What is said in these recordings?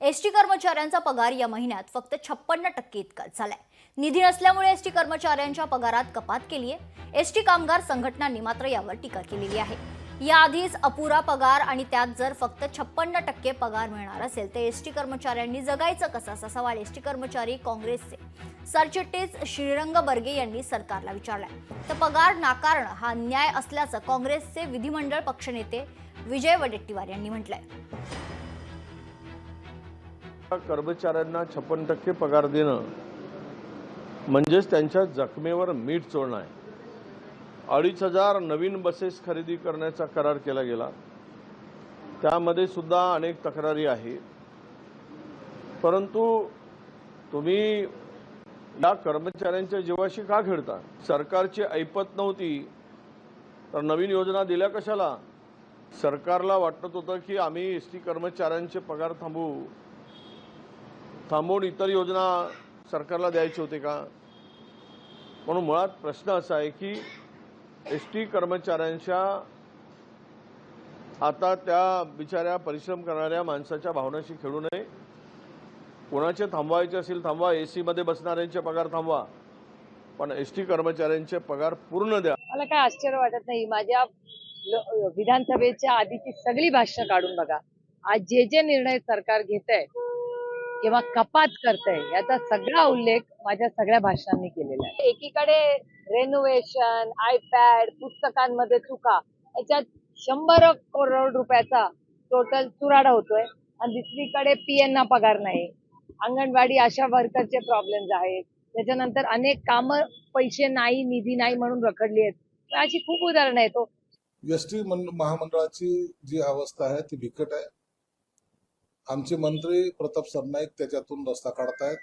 ST कर्मचाऱ्यांचा पगार या महिन्यात फक्त 56% इतकाच झालाय। निधी नसल्यामुळे एसटी कर्मचाऱ्यांच्या पगारात कपात केली आहे। एसटी कामगार संघटनांनी मात्र यावर टीका केलेली आहे। याआधीच अपुरा पगार आणि त्यात जर फक्त 56% पगार मिळणार असेल तर एसटी कर्मचाऱ्यांनी जगायचं कसं, असा सवाल एसटी कर्मचारी काँग्रेसचे सरचिटणीस श्रीरंग बर्गे यांनी सरकारला विचारलाय। तर पगार नाकारणं हा अन्याय असल्याचं काँग्रेसचे विधिमंडळ पक्षनेते विजय वडेट्टीवार यांनी म्हटलंय। कर्मचाऱ्यांना 56% पगार देणं म्हणजेच त्यांच्या जखमेवर मीठ चोळणं आहे। 2,500 नवीन बसेस खरेदी करण्याचा करार केला गेला, त्यामध्ये सुद्धा अनेक तक्रारी आहेत। परंतु तुम्ही या कर्मचाऱ्यांच्या जीवाशी का खेळता? सरकारची ऐपत नव्हती तर नवीन योजना दिल्या कशाला? सरकारला वाटत होतं की आम्ही एसटी कर्मचाऱ्यांचे पगार थांबवून इतर योजना सरकारला द्यायचे होते का? म्हणून मुळात प्रश्न असा आहे की एसटी कर्मचाऱ्यांच्या आता त्या बिचाऱ्या परिश्रम करणाऱ्या माणसाच्या भावनाशी खेळू नये। कोणाचे थांबवायचे असेल थांबवा, एसी मध्ये बसणाऱ्यांचे पगार थांबवा, पण एसटी कर्मचाऱ्यांचे पगार पूर्ण द्या। मला काय आश्चर्य वाटत नाही। माझ्या विधानसभेच्या आधीची सगळी भाषण काढून बघा, आज जे निर्णय सरकार घेतंय किंवा कपात करतंय याचा सगळा उल्लेख माझ्या सगळ्या भाषणांनी केलेला आहे। एकीकडे रेनोव्हेशन, आयपॅड, पुस्तकांमध्ये चुका, याच्यात 100 करोड रुपयाचा टोटल चुराडा होतोय आणि दुसरीकडे पीएनना पगार नाही, अंगणवाडी आशा वर्करचे प्रॉब्लेम्स आहेत, त्याच्यानंतर अनेक कामं पैसे नाही, निधी नाही म्हणून रखडली आहेत। अशी खूप उदाहरणं आहेत। एसटी महामंडळाची जी अवस्था आहे ती बिकट आहे। आमचे मंत्री प्रताप सरनाईक त्याच्यातून रस्ता काढतायत।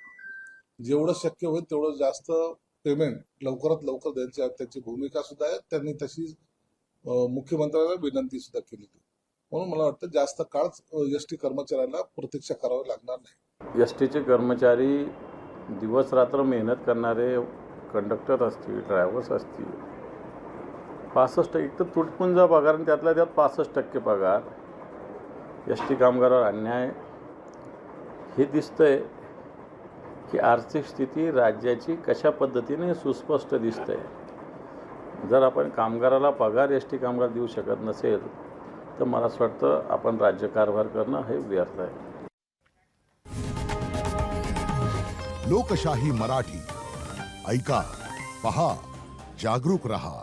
जेवढं शक्य होईल तेवढं जास्त पेमेंट लवकरात लवकर द्यायची त्याची भूमिका सुद्धा आहे। त्यांनी तशी मुख्यमंत्र्यांना विनंती सुद्धा केली, म्हणून मला वाटतं जास्त काळ एसटी कर्मचाऱ्यांना प्रतीक्षा करावी लागणार नाही। एसटीचे कर्मचारी दिवस रात्र मेहनत करणारे कंडक्टर असतील, ड्रायव्हर्स असतील, 65 एक तर तुटपुंजा पगार आणि त्यातल्या त्यात 65% पगार एसटी कामगारावर अन्याय हे दिसतंय की आर्थिक स्थिती राज्याची कशा पद्धतीने सुस्पष्ट दिसतंय। जर आपण कामगाराला पगार एसटी कामगार देऊ शकत नसेल तर मला असं वाटतं आपण राज्यकारभार करणं हे व्यर्थ आहे। लोकशाही मराठी ऐका, पहा, जागरूक रहा।